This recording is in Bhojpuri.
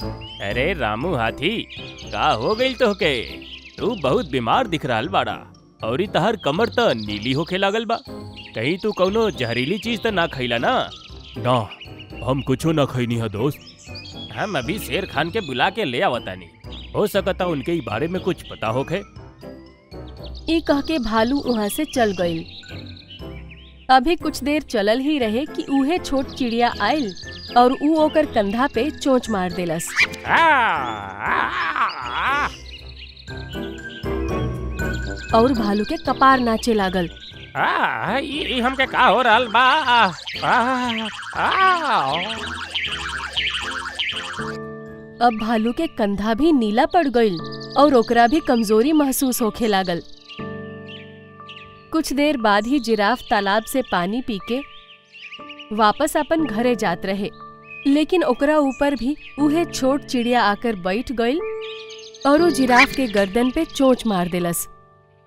अरे रामू हाथी, का हो गई तोहके? तू बहुत बीमार दिख रहल बाड़ा और तहर कमर त नीली होखे लागल बा। कहीं तू कौनो जहरीली चीज त ना खइला ना? ना, हम कुछो ना खइनी है दोस्त। हम अभी शेर खान के बुला के ले आवतानी, हो सकता उनके ई बारे में कुछ पता होखे। ई कह के भालू वहाँ से चल गईल। अभी कुछ देर चलल ही रहे कि उहे छोट चिड़िया आयल और ऊ ओकर कंधा पे चोंच मार देलस। और भालू के कपार नाचे लागल। ई हमके का हो रहल बा? अब भालू के कंधा भी नीला पड़ गईल और ओकरा भी कमजोरी महसूस होखे लागल। कुछ देर बाद ही जिराफ तालाब से पानी पी के वापस अपन घरे जात रहे, लेकिन ओकरा ऊपर भी उहे छोट चिड़िया आकर बैठ गईल और वो जिराफ के गर्दन पे चोंच मार देलस।